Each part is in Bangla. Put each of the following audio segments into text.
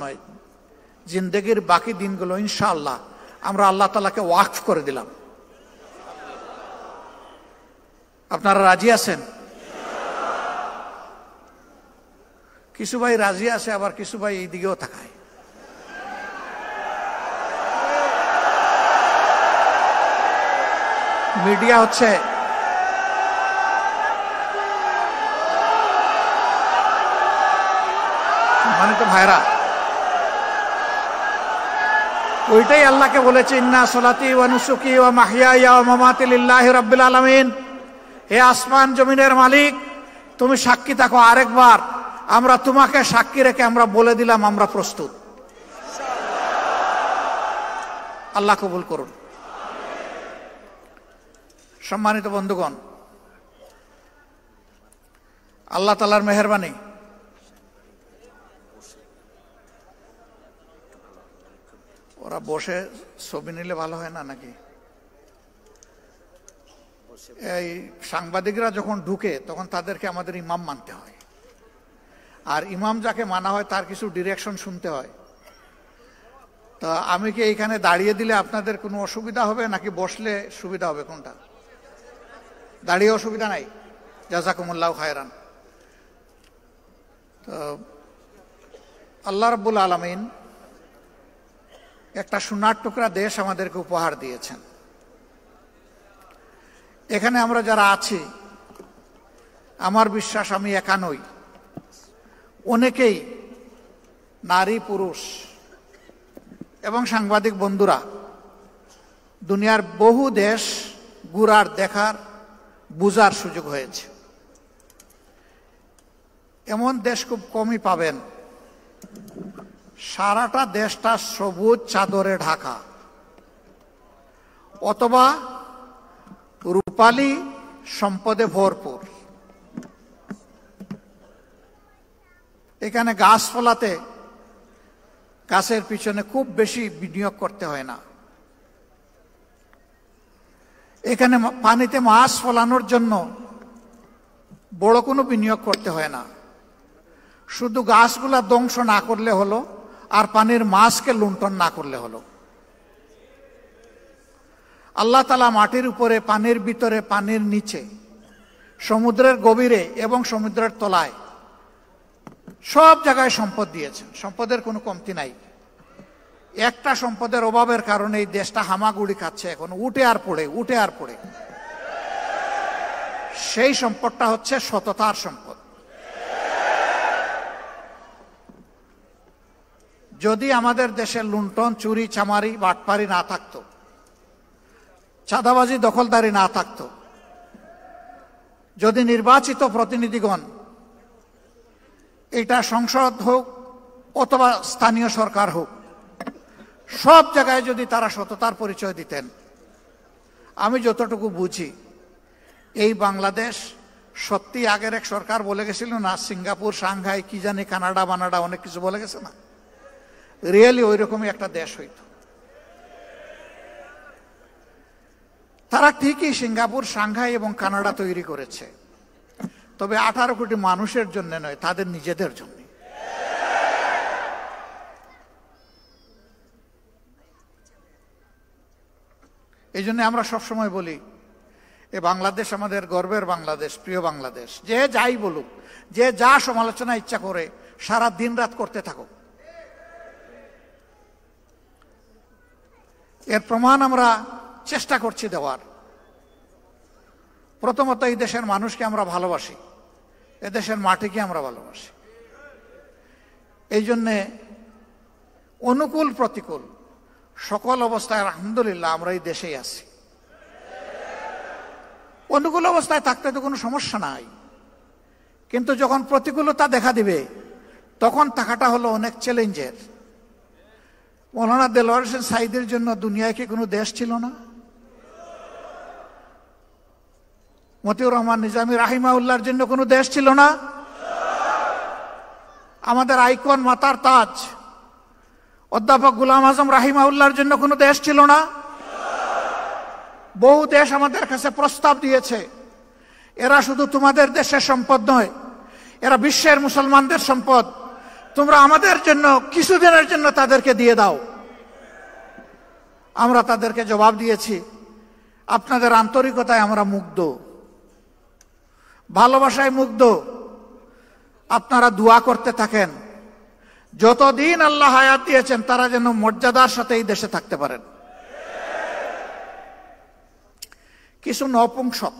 নয়, জিন্দেগির বাকি দিনগুলো ইনশাআল্লাহ আমরা আল্লাহ তাআলাকে ওয়াকফ করে দিলাম। আপনারা রাজি আছেন? কিছু ভাই রাজি আছে, আবার কিছু ভাই এই দিকেও তাকায়। মিডিয়া হচ্ছে মানে তো ভাইরা ওইটাই আল্লাহকে বলেছে, ইন্না সলাতি ওয়া নুসুকি ওয়া মাহইয়ায়া ওয়া মামাতি লিল্লাহি রাব্বিল আলামিন। হে আসমান জমিনের মালিক, তুমি সাক্ষী থাকো। আরেকবার আমরা তোমাকে সাক্ষী রেখে আমরা বলে দিলাম আমরা প্রস্তুত। আল্লাহ কবুল করুন। সম্মানিত বন্ধুগণ, আল্লাহ তাআলার মেহেরবানি, ওরা বসে ছবি নিলে ভালো হয় না নাকি? এই সাংবাদিকরা যখন ঢুকে তখন তাদেরকে আমাদের ইমাম মানতে হয়, আর ইমাম যাকে মানা হয় তার কিছু ডিরেকশন শুনতে হয়। তা আমি কি এইখানে দাঁড়িয়ে দিলে আপনাদের কোনো অসুবিধা হবে নাকি বসলে সুবিধা হবে? কোনটা? দাঁড়িয়ে অসুবিধা নাই। জাযাকুমুল্লাহু খায়রান। তো আল্লাহ রাব্বুল আলামিন একটা সোনার টুকরা দেশ আমাদেরকে উপহার দিয়েছেন। এখানে আমরা যারা আছি, আমার বিশ্বাস আমি একা নই, অনেকেই নারী পুরুষ এবং সাংবাদিক বন্ধুরা দুনিয়ার বহু দেশ ঘুরার, দেখার, বুঝার সুযোগ হয়েছে। এমন দেশ খুব কমই পাবেন সারাটা দেশটা সবুজ চাদরে ঢাকা, অথবা রূপালী সম্পদে ভরপুর। এখানে গাছপালাতে, গাছের পিছনে খুব বেশি বিনিয়োগ করতে হয় না। এখানে পানিতে মাছ ফলানোর জন্য বড় কোনো বিনিয়োগ করতে হয় না। শুধু গাছগুলা ধ্বংস না করলে হলো, আর পানির মাছকে লুণ্ঠন না করলে হলো। আল্লাহ তাআলা মাটির উপরে, পানির ভিতরে, পানির নিচে, সমুদ্রের গভীরে এবং সমুদ্রের তলায় সব জায়গায় সম্পদ দিয়েছেন। সম্পদের কোনো কমতি নাই। একটা সম্পদের অভাবের কারণে এই দেশটা হামাগুড়ি খাচ্ছে, এখন উঠে আর পড়ে, উঠে আর পড়ে। সেই সম্পদটা হচ্ছে সততার সম্পদ। যদি আমাদের দেশে লুণ্ঠন, চুরি, চামারি, বাটপারি না থাকতো, চাঁদাবাজি, দখলদারি না থাকতো, যদি নির্বাচিত প্রতিনিধিগণ, এটা সংসদ হোক অথবা স্থানীয় সরকার হোক, সব জায়গায় যদি তারা সততার পরিচয় দিতেন, আমি যতটুকু বুঝি এই বাংলাদেশ সত্যি আগের এক সরকার বলে গেছিল না, সিঙ্গাপুর, সাংহাই, কি জানি, কানাডা বানাডা অনেক কিছু বলে গেছে না, রিয়েলি ওই রকমই একটা দেশ হইতো। তারা ঠিকই সিঙ্গাপুর, সাংহাই এবং কানাডা তৈরি করেছে, তবে 18 কোটি মানুষের জন্য নয়, তাদের নিজেদের জন্য। এই জন্য আমরা সবসময় বলি, এ বাংলাদেশ আমাদের গর্বের বাংলাদেশ, প্রিয় বাংলাদেশ। যে যাই বলুক, যে যা সমালোচনা ইচ্ছা করে, সারা দিন রাত করতে থাকো, এর প্রমাণ আমরা চেষ্টা করছি দেওয়ার। প্রথমত এই দেশের মানুষকে আমরা ভালোবাসি, এদেশের মাটিকে আমরা ভালোবাসি। এই জন্যে অনুকূল প্রতিকূল সকল অবস্থায় আলহামদুলিল্লাহ আমরা এই দেশেই আছি। অনুকূল অবস্থায় থাকতে তো কোনো সমস্যা নাই, কিন্তু যখন প্রতিকূলতা দেখা দিবে তখন থাকাটা হলো অনেক চ্যালেঞ্জের। মৌলানা দেলোয়ার হোসেন সাঈদীর জন্য দুনিয়ায় কি কোনো দেশ ছিল না? মতিউর রহমান নিজামী রাহিমাহুল্লাহর জন্য কোনো দেশ ছিল না? আমাদের আইকন, মাতার তাজ অধ্যাপক গোলাম আজম রাহিমাহুল্লাহর জন্য কোনো দেশ ছিল না? বহু দেশ আমাদের কাছে প্রস্তাব দিয়েছে, এরা শুধু তোমাদের দেশের সম্পদ নয়, এরা বিশ্বের মুসলমানদের সম্পদ, তোমরা আমাদের জন্য কিছুদিনের জন্য তাদেরকে দিয়ে দাও। আমরা তাদেরকে জবাব দিয়েছি, আপনাদের আন্তরিকতায় আমরা মুগ্ধ, ভালোবাসায় মুগ্ধ। আপনারা দোয়া করতে থাকেন, যতদিন আল্লাহ হায়াত দিয়েছেন তারা যেন মর্যাদার সাথে এই দেশে থাকতে পারেন। কিছু নপুংসক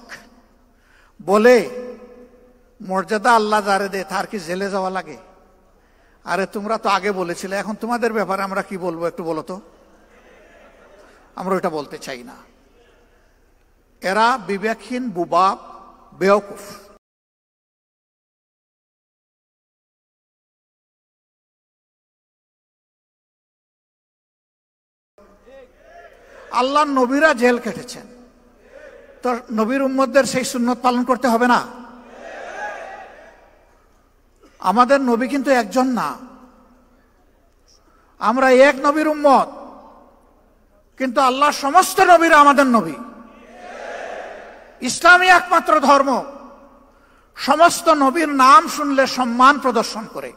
বলে মর্যাদা আল্লাহ যারে দে তার কি জেলে যাওয়া লাগে? আরে তোমরা তো আগে বলেছিলে, এখন তোমাদের ব্যাপারে আমরা কি বলবো একটু বলো তো। আমরা ওইটা বলতে চাই না। এরা বিবেকহীন, বুবা, বেওকুফ। আল্লাহর নবীরা জেল কেটেছেন, তো নবীর উম্মতদের সেই সুন্নত পালন করতে হবে না? আমাদের নবী কিন্তু একজন না, আমরা এক নবীর উম্মত, কিন্তু আল্লাহর সমস্ত নবীরা আমাদের নবী। ইসলামই একমাত্র ধর্ম সমস্ত নবীর নাম শুনলে সম্মান প্রদর্শন করে।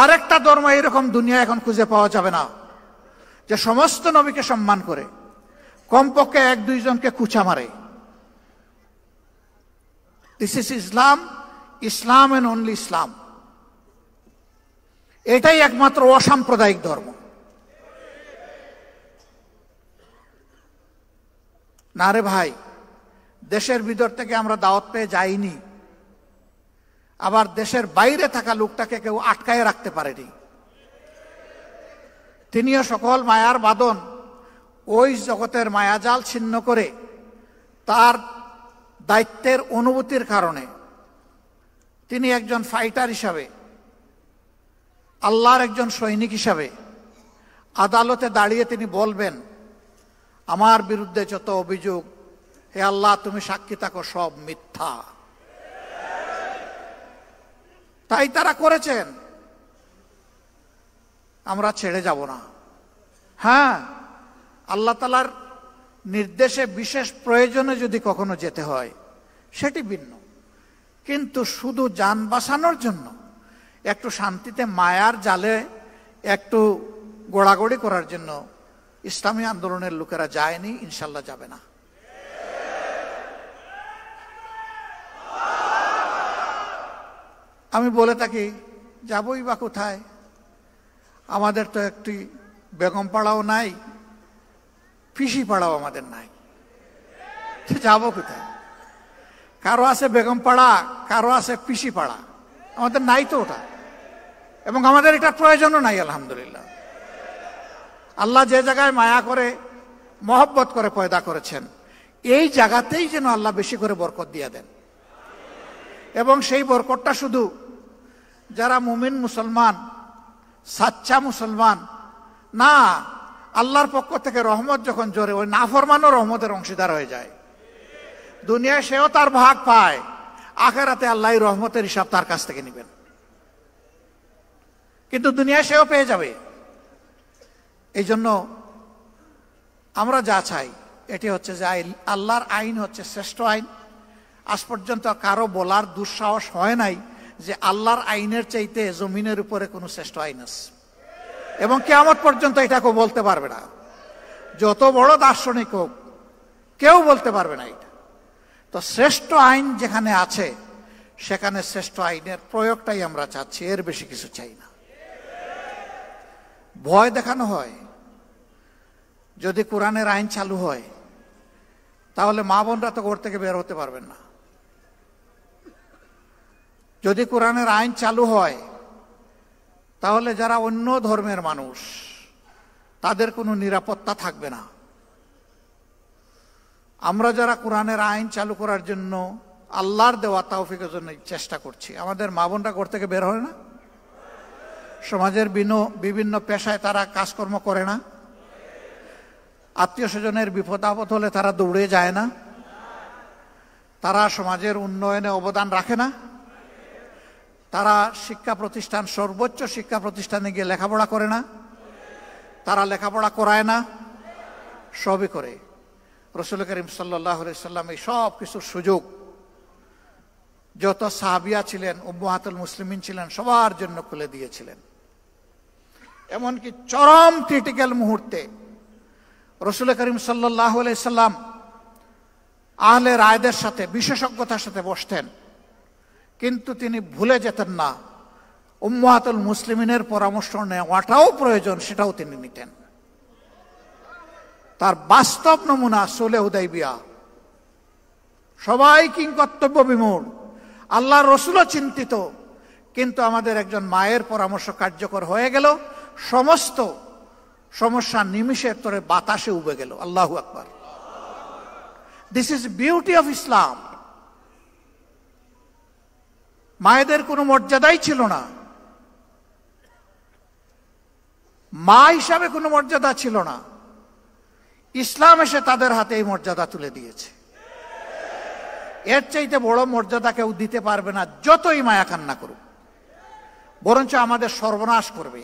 আরেকটা ধর্ম এরকম দুনিয়া এখন খুঁজে পাওয়া যাবে না যে সমস্ত নবীকে সম্মান করে, কমপক্ষে এক দুইজনকে কুচা মারে। This is Islam, Islam and only Islam. এটাই একমাত্র অসাম্প্রদায়িক ধর্ম। না রে ভাই, দেশের ভিতর থেকে আমরা দাওয়াত পেয়ে যাইনি, আবার দেশের বাইরে থাকা লোকটাকে কেউ আটকায় রাখতে পারেনি। তিনিও সকল মায়ার বাঁধন ওই জগতের মায়াজাল ছিন্ন করে তার দায়িত্বের অনুভূতির কারণে তিনি একজন ফাইটার হিসাবে, আল্লাহর একজন সৈনিক হিসাবে আদালতে দাঁড়িয়ে তিনি বলবেন, আমার বিরুদ্ধে যত অভিযোগ, হে আল্লাহ তুমি সাক্ষী থাকো, সব মিথ্যা। তাই তারা করেছেন, আমরা ছেড়ে যাব না। হ্যাঁ, আল্লাহ তাআলার নির্দেশে বিশেষ প্রয়োজনে যদি কখনো যেতে হয় সেটি ভিন্ন, কিন্তু শুধু জান বাঁচানোর জন্য একটু শান্তিতে মায়ার জালে একটু গোড়াগড়ি করার জন্য ইসলামী আন্দোলনের লোকেরা যায়নি, ইনশাল্লাহ যাবে না। আমি বলে থাকি, যাবই বা কোথায়? আমাদের তো একটি বেগম পাড়াও নাই, পিসি পাড়াও আমাদের নাই, যাবো কোথায়? কারো আছে বেগম পাড়া, কারো আছে পিসি পাড়া, আমাদের নাই তো ওটা, এবং আমাদের এটা প্রয়োজনও নাই। আলহামদুলিল্লাহ, আল্লাহ যে জায়গায় মায়া করে, মহব্বত করে পয়দা করেছেন, এই জায়গাতেই যেন আল্লাহ বেশি করে বরকত দিয়ে দেন। এবং সেই বরকতটা শুধু যারা মুমিন মুসলমান, সাচ্চা মুসলমান না, আল্লাহর পক্ষ থেকে রহমত যখন জোরে, ওই নাফরমানও রহমতের অংশীদার হয়ে যায়। দুনিয়ায় সেও তার ভাগ পায়, আখিরাতে আল্লাহ রহমতের হিসাব তার কাছ থেকে নেবেন, কিন্তু দুনিয়ায় সেও পেয়ে যাবে। এই জন্য আমরা যা চাই এটি হচ্ছে যে আল্লাহর আইন হচ্ছে শ্রেষ্ঠ আইন। আজ পর্যন্ত কারো বলার দুঃসাহস হয় নাই যে আল্লাহর আইনের চাইতে জমিনের উপরে কোনো শ্রেষ্ঠ আইন আছে, এবং কিয়ামত পর্যন্ত এটা কেউ বলতে পারবে না। যত বড় দার্শনিক হোক, কেউ বলতে পারবে না এটা। তো শ্রেষ্ঠ আইন যেখানে আছে সেখানে শ্রেষ্ঠ আইনের প্রয়োগটাই আমরা চাচ্ছি, এর বেশি কিছু চাই না। ভয় দেখানো হয়, যদি কোরআনের আইন চালু হয় তাহলে মা বোনরা তো ঘর থেকে বের হতে পারবেন না। যদি কোরআনের আইন চালু হয় তাহলে যারা অন্য ধর্মের মানুষ তাদের কোনো নিরাপত্তা থাকবে না। আমরা যারা কোরআনের আইন চালু করার জন্য আল্লাহর দেওয়া তৌফিকের জন্য চেষ্টা করছি, আমাদের মা বোনরা ঘর থেকে বের হয় না, সমাজের বিভিন্ন পেশায় তারা কাজকর্ম করে না, আত্মীয় স্বজনের বিপদ আপদ হলে তারা দৌড়ে যায় না, তারা সমাজের উন্নয়নে অবদান রাখে না, তারা শিক্ষা প্রতিষ্ঠান, সর্বোচ্চ শিক্ষা প্রতিষ্ঠানে গিয়ে লেখাপড়া করে না, তারা লেখাপড়া করায় না, সবই করে। রাসূল করিম সাল্লাল্লাহু আলাইহি সাল্লাম এই সব কিছুর সুযোগ যত সাহাবিয়া ছিলেন, উম্মাহাতুল মুসলিমিন ছিলেন, সবার জন্য খুলে দিয়েছিলেন। এমনকি চরম ক্রিটিক্যাল মুহূর্তে রাসূল করিম সাল্লাল্লাহু আলাইহি সাল্লাম আহলে রায়দের সাথে বিশেষজ্ঞতার সাথে বসতেন, কিন্তু তিনি ভুলে যেতেন না উম্মাহাতুল মুসলিমিনের পরামর্শ নেওয়াটাও প্রয়োজন, সেটাও তিনি নিতেন। তার বাস্তব নমুনা সুলহ হুদাইবিয়া। সবাই কিংকর্তব্য বিমূঢ়, আল্লাহর রাসূলও চিন্তিত, কিন্তু আমাদের একজন মায়ের পরামর্শ কার্যকর হয়ে গেল, সমস্ত সমস্যা নিমিষের তরে বাতাসে উবে গেল। আল্লাহু আকবার। This is beauty of Islam. মায়েদের কোনো মর্যাদাই ছিল না, মা হিসাবে কোনো মর্যাদা ছিল না। ইসলাম এসে তাদের হাতে এই মর্যাদা তুলে দিয়েছে। এর চাইতে বড় মর্যাদা কেউ দিতে পারবে না, যতই মায়া কান্না করুক, বরঞ্চ আমাদের সর্বনাশ করবে।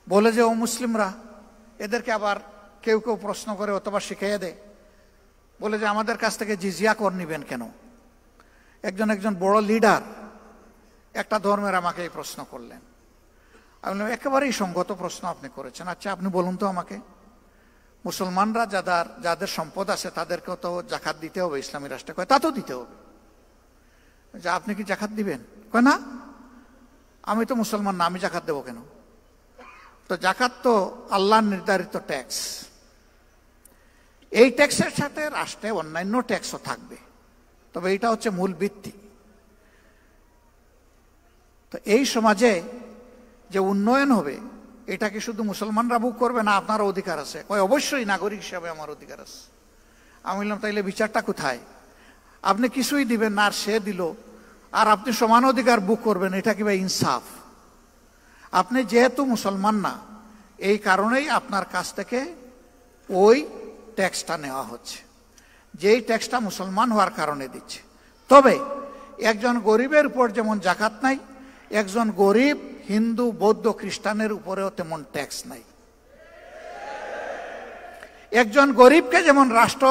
বলে যে ও মুসলিমরা, এদেরকে আবার কেউ কেউ প্রশ্ন করে অথবা শিখিয়ে দেয়, বলে যে আমাদের কাছ থেকে জিজিয়া কর নিবেন কেন? একজন বড় লিডার একটা ধর্মের আমাকে এই প্রশ্ন করলেন। আমি বললাম, একেবারেই সঙ্গত প্রশ্ন আপনি করেছেন। আচ্ছা আপনি বলুন তো আমাকে, মুসলমানরা যাদের সম্পদ আছে তাদেরকেও তো জাকাত দিতে হবে ইসলামী রাষ্ট্রে। কয় তা তো দিতে হবে। যে আপনি কি জাকাত দিবেন? কয় না, আমি তো মুসলমান না, আমি জাকাত দেবো কেন? তো জাকাত তো আল্লাহর নির্ধারিত ট্যাক্স, এই ট্যাক্সের সাথে রাষ্ট্রে অন্যান্য ট্যাক্সও থাকবে, তবে এটা হচ্ছে মূল ভিত্তি। তো এই সমাজে যে উন্নয়ন হবে, এটা কি শুধু মুসলমানরা ভোগ করবে না আপনার অধিকার আছে? কয় অবশ্যই, নাগরিক হিসাবে আমার অধিকার আছে। আমি বললাম তাইলে বিচারটা কোথায়? আপনি কিছুই দিবেন না আর সে দিল, আর আপনি সমান অধিকার ভোগ করবেন, এটা কি ভাই ইনসাফ? আপনি যেহেতু মুসলমান না, এই কারণেই আপনার কাছ থেকে ওই ট্যাক্সটা নেওয়া হচ্ছে, যেই ট্যাক্সটা মুসলমান হওয়ার কারণে দিচ্ছে। তবে একজন গরিবের উপর যেমন জাকাত নাই, একজন গরিব হিন্দু, বৌদ্ধ, খ্রিস্টানের উপরেও তেমন ট্যাক্স নাই। একজন গরিবকে যেমন রাষ্ট্র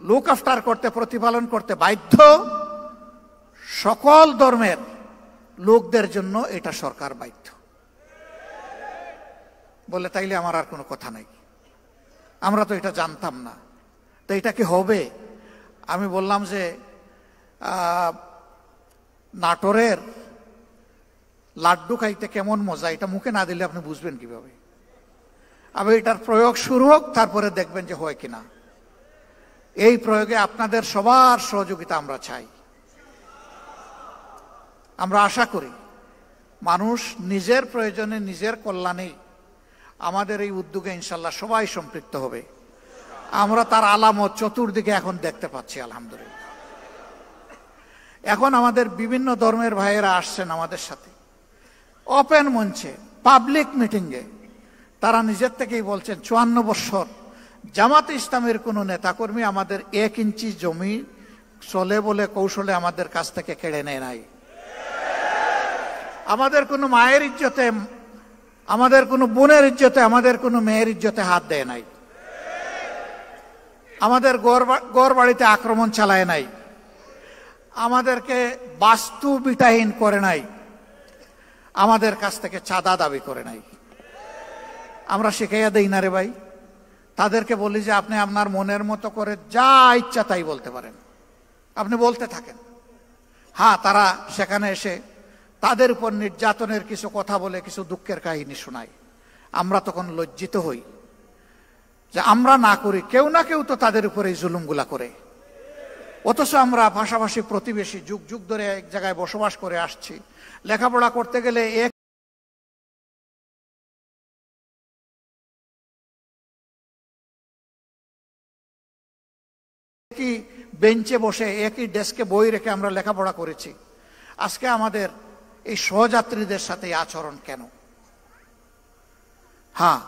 লুক আফটার করতে, প্রতিপালন করতে বাধ্য, সকল ধর্মের লোকদের জন্য এটা সরকার বাধ্য। বলে তাইলে আমার আর কোনো কথা নাই, আমরা তো এটা জানতাম না, তো এটা কি হবে? আমি বললাম যে নাটোরের লাড্ডু খাইতে কেমন মজা, এটা মুখে না দিলে আপনি বুঝবেন কিভাবে? আবার এটার প্রয়োগ শুরু হোক, তারপরে দেখবেন যে হয় কিনা। এই প্রয়োগে আপনাদের সবার সহযোগিতা আমরা চাই। আমরা আশা করি মানুষ নিজের প্রয়োজনে, নিজের কল্যাণে আমাদের এই উদ্যোগে ইনশাল্লাহ সবাই সম্পৃক্ত হবে। আমরা তার আলামত চতুর্দিকে এখন দেখতে পাচ্ছি, আলহামদুলিল্লাহ। এখন আমাদের বিভিন্ন ধর্মের ভাইয়েরা আসছেন আমাদের সাথে ওপেন মঞ্চে, পাবলিক মিটিংয়ে। তারা নিজের থেকেই বলছেন 54 বছর জামাতে ইসলামের কোনো নেতাকর্মী আমাদের 1 ইঞ্চি জমি চলে বলে কৌশলে আমাদের কাছ থেকে কেড়ে নেয় নাই। আমাদের কোনো মায়ের ইজ্জতে, আমাদের কোনো বোনের ইজ্জতে, আমাদের কোনো মেয়ের ইজ্জতে হাত দেয় নাই। আমাদের গড় বাড়িতে আক্রমণ চালায় নাই, আমাদেরকে বাস্তু বিটাহীন করে নাই, আমাদের কাছ থেকে চাঁদা দাবি করে নাই। আমরা শিখাইয়া দেই না রে ভাই। তাদেরকে বলি যে আপনি আপনার মনের মতো করে যা ইচ্ছা তাই বলতে পারেন, আপনি বলতে থাকেন। হ্যাঁ, তারা সেখানে এসে তাদের উপর নির্যাতনের কিছু কথা বলে, কিছু দুঃখের কাহিনী শোনায়। আমরা তখন লজ্জিত হই যে আমরা না করি, কেউ না কেউ তো তাদের উপরে এই জুলুমগুলা করে। অথচ আমরা পাশাপাশি প্রতিবেশী, যুগ যুগ ধরে এক জায়গায় বসবাস করে আসছি। লেখাপড়া করতে গেলে একই বেঞ্চে বসে, একই ডেস্কে বই রেখে আমরা লেখাপড়া করেছি। আজকে আমাদের এই সহযাত্রীদের সাথে আচরণ কেন? হ্যাঁ,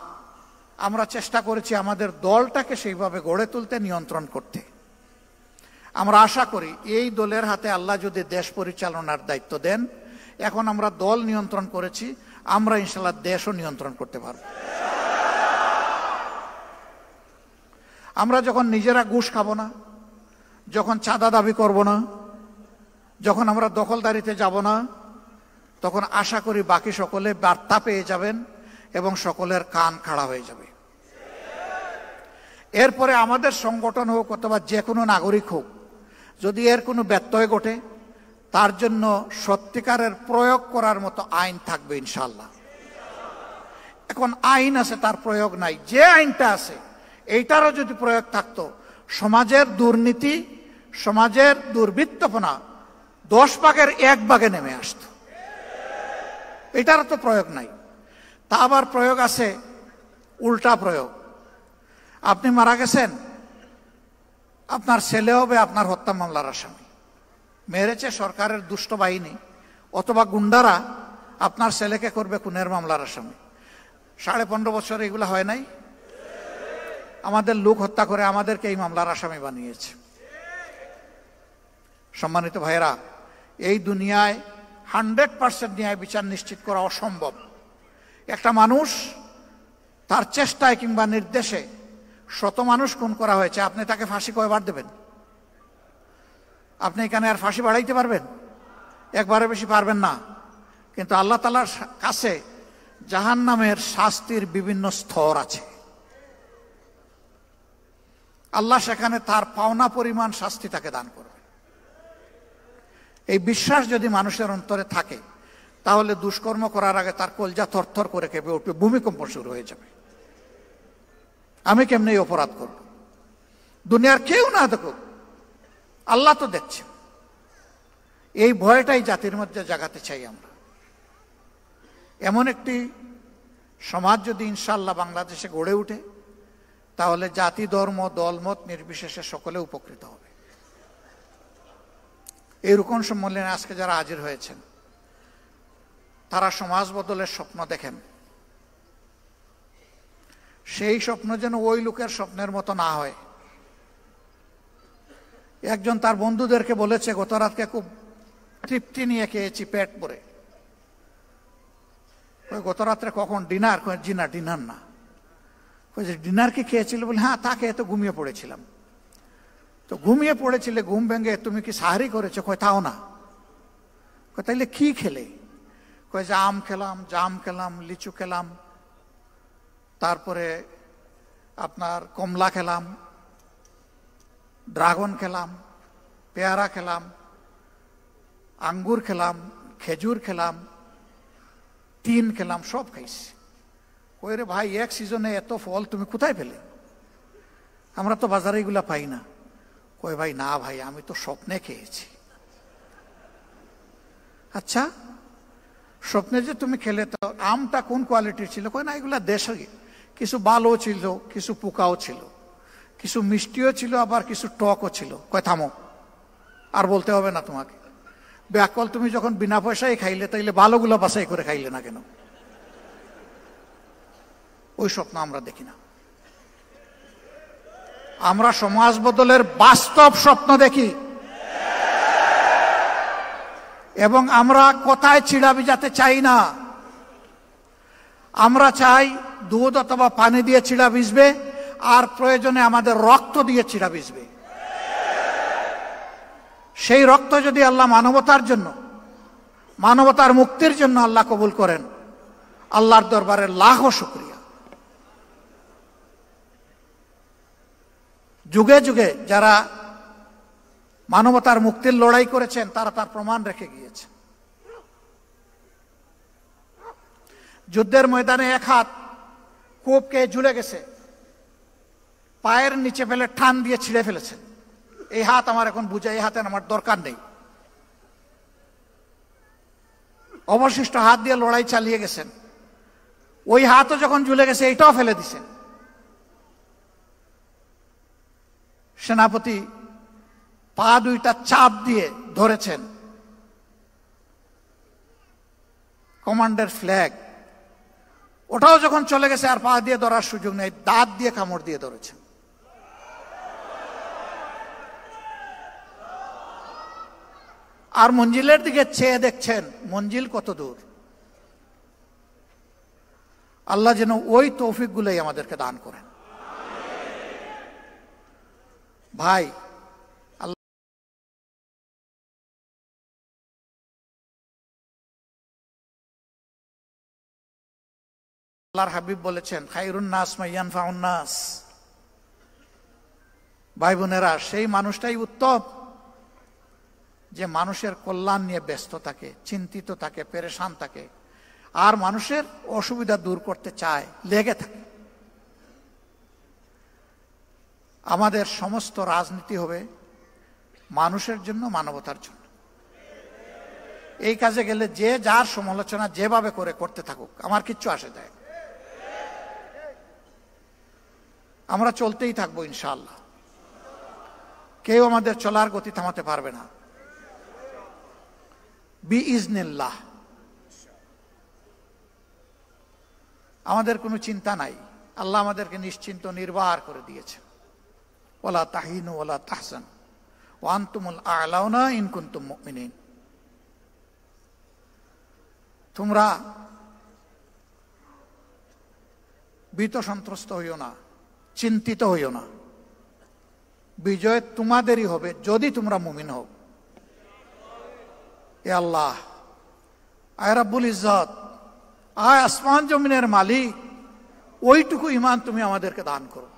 আমরা চেষ্টা করেছি আমাদের দলটাকে সেইভাবে গড়ে তুলতে, নিয়ন্ত্রণ করতে। আমরা আশা করি এই দলের হাতে আল্লাহ যদি দেশ পরিচালনার দায়িত্ব দেন, এখন আমরা দল নিয়ন্ত্রণ করেছি, আমরা ইনশাল্লাহ দেশও নিয়ন্ত্রণ করতে পারব। আমরা যখন নিজেরা ঘুষ খাবো না, যখন চাঁদা দাবি করব না, যখন আমরা দখলদারিতে যাব না, তখন আশা করি বাকি সকলে বার্তা পেয়ে যাবেন এবং সকলের কান খাড়া হয়ে যাবে। এরপরে আমাদের সংগঠন হোক অথবা যে কোনো নাগরিক হোক, যদি এর কোনো ব্যত্যয় ঘটে, তার জন্য সত্যিকারের প্রয়োগ করার মতো আইন থাকবে ইনশাল্লাহ। এখন আইন আছে, তার প্রয়োগ নাই। যে আইনটা আছে এইটারও যদি প্রয়োগ থাকতো, সমাজের দুর্নীতি, সমাজের দুর্বৃত্তপনা 10 ভাগের 1 ভাগে নেমে আসতো। এটারও তো প্রয়োগ নাই। তা আবার প্রয়োগ আছে উল্টা প্রয়োগ। আপনি মারা গেছেন, আপনার ছেলে হবে আপনার হত্যা মামলার আসামি। মেরেছে সরকারের দুষ্ট বাহিনী অথবা গুন্ডারা, আপনার ছেলেকে করবে খুনের মামলার আসামি। 15.5 বছর এগুলো হয় নাই? আমাদের লোক হত্যা করে আমাদেরকে এই মামলার আসামি বানিয়েছে। সম্মানিত ভাইয়েরা, এই দুনিয়ায় 100% ন্যায় বিচার নিশ্চিত করা অসম্ভব। একটা মানুষ তার চেষ্টায় কিংবা নির্দেশে 100 মানুষ খুন করা হয়েছে, আপনি তাকে ফাঁসি কয়বার দেবেন? আপনি এখানে আর ফাঁসি বাড়াইতে পারবেন? একবারে বেশি পারবেন না। কিন্তু আল্লাহ তাআলার কাছে জাহান্নামের শাস্তির বিভিন্ন স্তর আছে। আল্লাহ সেখানে তার পাওনা পরিমাণ শাস্তি তাকে দান করবে। এই বিশ্বাস যদি মানুষের অন্তরে থাকে, তাহলে দুষ্কর্ম করার আগে তার কলজা থরথর করে কেঁপে উঠবে, ভূমিকম্প শুরু হয়ে যাবে। আমি কেমনে এই অপরাধ করব? দুনিয়ার কেউ না দেখুক, আল্লাহ তো দেখছে। এই ভয়টাই জাতির মধ্যে জাগাতে চাই আমরা। এমন একটি সমাজ যদি ইনশাআল্লাহ বাংলাদেশে গড়ে উঠে, তাহলে জাতি, ধর্ম, দলমত নির্বিশেষে সকলে উপকৃত হবে। এই রুকন সম্মেলনে আজকে যারা হাজির হয়েছেন, তারা সমাজ বদলের স্বপ্ন দেখেন। সেই স্বপ্ন যেন ওই লোকের স্বপ্নের মতো না হয়। একজন তার বন্ধুদেরকে বলেছে, গত রাতকে খুব তৃপ্তি নিয়ে খেয়েছি, পেট ভরে। গত রাত্রে কখন ডিনার? ডিনার না। ডিনার কি খেয়েছিল? বলে হ্যাঁ, তা খেয়ে তো ঘুমিয়ে পড়েছিলাম। তো ঘুমিয়ে পড়েছিলে, ঘুম ভেঙে তুমি কি সাহারি করেছো? কয় তাও না। তাইলে কি খেলে? কয় যে আম খেলাম, জাম খেলাম, লিচু খেলাম, তারপরে আপনার কমলা খেলাম, ড্রাগন খেলাম, পেয়ারা খেলাম, আঙ্গুর খেলাম, খেজুর খেলাম, তিন খেলাম, সব খাইছি। কই রে ভাই, এক সিজনে এত ফল তুমি কোথায় পেলে? আমরা তো বাজারে এগুলা পাই না। কই ভাই না ভাই, আমি তো স্বপ্নে খেয়েছি। আচ্ছা, স্বপ্নে যে তুমি খেলে, তো আমটা কোন কোয়ালিটির ছিল? কই না, এগুলা দেশে কিছু ভালো ছিল, কিছু পোকাও ছিল, কিছু মিষ্টিও ছিল, আবার কিছু টকও ছিল। কয় থামো, আর বলতে হবে না তোমাকে। ব্যাকল, তুমি যখন বিনা পয়সায় খাইলে, তাইলে ভালোগুলো বাছাই করে খাইলে না কেন? ওই স্বপ্ন আমরা দেখি না। আমরা সমাজ বদলের বাস্তব স্বপ্ন দেখি, এবং আমরা কোথায় চিড়া ভিজাতে চাই না। আমরা চাই দুধ অথবা পানি দিয়ে চিড়া ভিজবে, আর প্রয়োজনে আমাদের রক্ত দিয়ে চিড়া ভিজবে। সেই রক্ত যদি আল্লাহ মানবতার জন্য, মানবতার মুক্তির জন্য আল্লাহ কবুল করেন, আল্লাহর দরবারে লাখো শুকরিয়া। যুগে যুগে যারা মানবতার মুক্তির লড়াই করেছেন, তারা তার প্রমাণ রেখে গিয়েছে। যুদ্ধের ময়দানে এক হাত কোপকে ঝুলে গেছে, পায়ের নিচে ফেলে টান দিয়ে ছিঁড়ে ফেলেছেন। এই হাত আমার এখন বুঝে, এই হাতের আমার দরকার নেই। অবশিষ্ট হাত দিয়ে লড়াই চালিয়ে গেছেন। ওই হাতও যখন ঝুলে গেছে, এইটাও ফেলে দিছেন। সেনাপতি পা দুইটা চাপ দিয়ে ধরেছেন, কমান্ডার ফ্ল্যাগ, ওটাও যখন চলে গেছে, আর পা দিয়ে ধরার সুযোগ নেই, দাঁত দিয়ে কামড় দিয়ে ধরেছেন। আর মঞ্জিলের দিকে চেয়ে দেখছেন, মঞ্জিল কত দূর। আল্লাহ যেন ওই তৌফিক গুলোই আমাদেরকে দান করেন। ভাই, আল্লাহর হাবিব বলেছেন, খায়রুন নাস মান ইয়ানফাউন নাস। ভাই বোনেরা, সেই মানুষটাই উত্তম যে মানুষের কল্যাণ নিয়ে ব্যস্ত থাকে, চিন্তিত থাকে, পেরেশান থাকে, আর মানুষের অসুবিধা দূর করতে চায়, লেগে থাকে। আমাদের সমস্ত রাজনীতি হবে মানুষের জন্য, মানবতার জন্য। এই কাজে গেলে যে যার সমালোচনা যেভাবে করে করতে থাকুক, আমার কিচ্ছু আসে যায়। আমরা চলতেই থাকবো ইনশাআল্লাহ। কেউ আমাদের চলার গতি থামাতে পারবে না বিইজনিল্লাহ। আমাদের কোনো চিন্তা নাই, আল্লাহ আমাদেরকে নিশ্চিন্ত নির্বাহ করে দিয়েছে। ওয়ালা তাহিনু ওয়ালা তাহজানু ওয়া আনতুমুল আ'লাউনা ইন কুনতুম মুমিনিন। তোমরা ভীত সন্ত্রস্ত হইও না, চিন্তিত হইও না, বিজয় তোমাদেরই হবে যদি তোমরা মুমিন হও। এ আল্লাহ, আয় রাব্বুল ইজ্জত, আয় আসমান জমিনের মালিক, ওইটুকু ঈমান তুমি আমাদেরকে দান করো।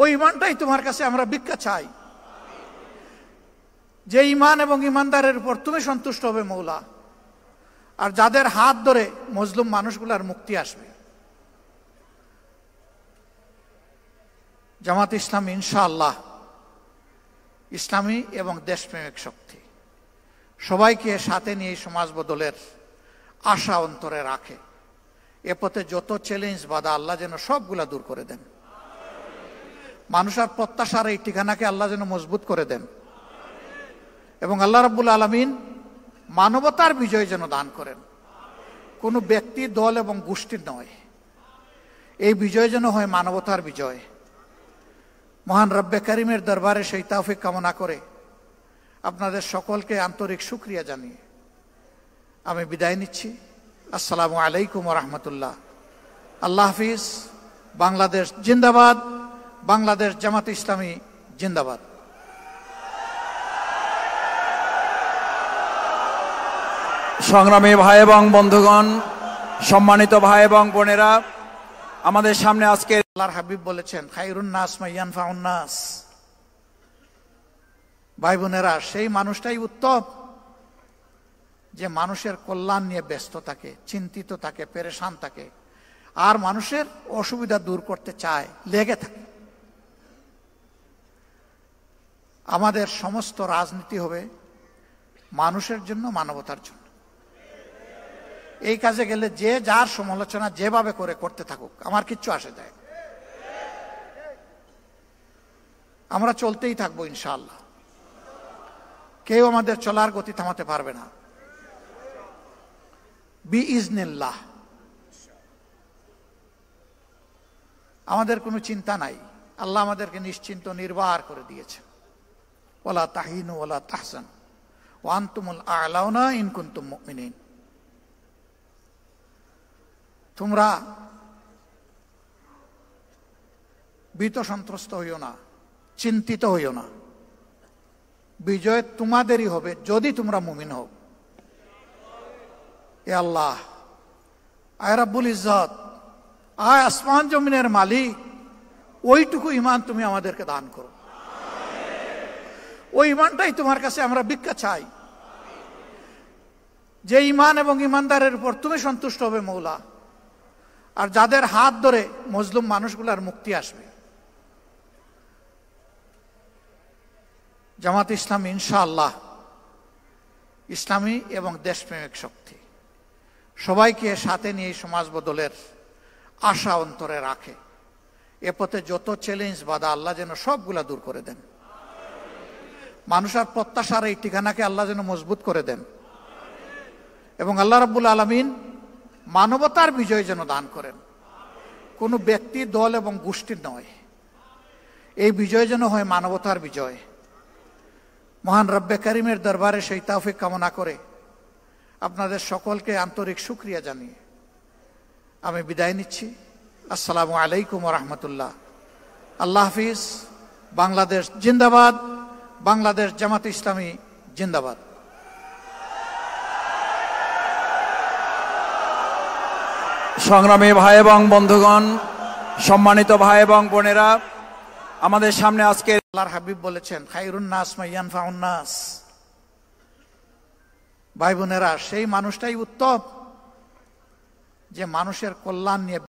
ওই ঈমানটাই তোমার কাছে আমরা ভিক্ষা চাই, যে ঈমান এবং ঈমানদারের উপর তুমি সন্তুষ্ট হবে মৌলা, আর যাদের হাত ধরে মজলুম মানুষগুলার মুক্তি আসবে। জামাত ইসলামী ইনশাআল্লাহ ইসলামী এবং দেশপ্রেমিক শক্তি, সবাইকে সাথে নিয়ে সমাজ বদলের আশা অন্তরে রাখে। এ পথে যত চ্যালেঞ্জ বাধা আল্লাহ যেন সবগুলা দূর করে দেন। মানুষের প্রত্যাশার এই ঠিকানাকে আল্লাহ যেন মজবুত করে দেন, এবং আল্লাহ রাব্বুল আলামিন মানবতার বিজয় যেন দান করেন। কোনো ব্যক্তি, দল এবং গোষ্ঠীর নয়, এই বিজয় যেন হয় মানবতার বিজয়। মহান রব্বে কারিমের দরবারে সেই তৌফিক কামনা করে আপনাদের সকলকে আন্তরিক শুকরিয়া জানিয়ে আমি বিদায় নিচ্ছি। আসসালামু আলাইকুম ওয়া রাহমাতুল্লাহ। আল্লাহ হাফিজ। বাংলাদেশ জিন্দাবাদ, বাংলাদেশ জামাত ইসলামী জিন্দাবাদ। সংগ্রামী ভাই এবং বন্ধুগণ, সম্মানিত ভাই এবং বোনেরা, আমাদের সামনে আজকে আল্লাহর হাবিব বলেছেন, খায়রুন নাস মান ইয়ানফাউন নাস। ভাই বোনেরা, সেই মানুষটাই উত্তম যে মানুষের কল্যাণ নিয়ে ব্যস্ত থাকে, চিন্তিত থাকে, পেরেশান থাকে, আর মানুষের অসুবিধা দূর করতে চায়, লেগে থাকে। আমাদের সমস্ত রাজনীতি হবে মানুষের জন্য, মানবতার জন্য। এই কাজে গেলে যে যার সমালোচনা যেভাবে করে করতে থাকুক, আমার কিচ্ছু আসে যায়। আমরা চলতেই থাকবো ইনশাআল্লাহ। কেউ আমাদের চলার গতি থামাতে পারবে না বিইজনিল্লাহ। আমাদের কোনো চিন্তা নাই, আল্লাহ আমাদেরকে নিশ্চিন্ত নির্বাহ করে দিয়েছে। ওয়ালা তাহিনু ওয়ালা তাহজানু ওয়া আনতুমুল আ'লাউনা ইন কুনতুম মুমিনিন। তোমরা ভীত সন্ত্রস্ত হইও না, চিন্তিত হইও না, বিজয় তোমাদেরই হবে যদি তোমরা মুমিন হও। এ আল্লাহ, আয় রাব্বুল ইজ্জত, আয় আসমান জমিনের মালিক, ওইটুকু ঈমান তুমি আমাদেরকে দান করো। ওই ঈমানটাই তোমার কাছে আমরা ভিক্ষা চাই, যে ঈমান এবং ঈমানদারের উপর তুমি সন্তুষ্ট হবে মৌলা, আর যাদের হাত ধরে মজলুম মানুষগুলার মুক্তি আসবে। জামাত ইসলামী ইনশাআল্লাহ ইসলামী এবং দেশপ্রেমিক শক্তি, সবাইকে সাথে নিয়ে সমাজ বদলের আশা অন্তরে রাখে। এ পথে যত চ্যালেঞ্জ বাধা আল্লাহ যেন সবগুলা দূর করে দেন। মানুষের প্রত্যাশার এই ঠিকানাকে আল্লাহ যেন মজবুত করে দেন, এবং আল্লাহ রাব্বুল আলামিন মানবতার বিজয় যেন দান করেন। কোনো ব্যক্তি, দল এবং গোষ্ঠীর নয়, এই বিজয় যেন হয় মানবতার বিজয়। মহান রব্বে কারিমের দরবারে সেই তৌফিক কামনা করে আপনাদের সকলকে আন্তরিক শুকরিয়া জানিয়ে আমি বিদায় নিচ্ছি। আসসালামু আলাইকুম ওয়া রাহমাতুল্লাহ। আল্লাহ হাফিজ। বাংলাদেশ জিন্দাবাদ, বাংলাদেশ জামাত ইসলামী জিন্দাবাদ। সংগ্রামী ভাই এবং বন্ধুগণ, সম্মানিত ভাই এবং বোনেরা, আমাদের সামনে আজকে আল্লাহর হাবিব বলেছেন, খায়রুন নাস মান ইয়ানফাউন নাস। ভাই বোনেরা, সেই মানুষটাই উত্তম যে মানুষের কল্যাণ নিয়ে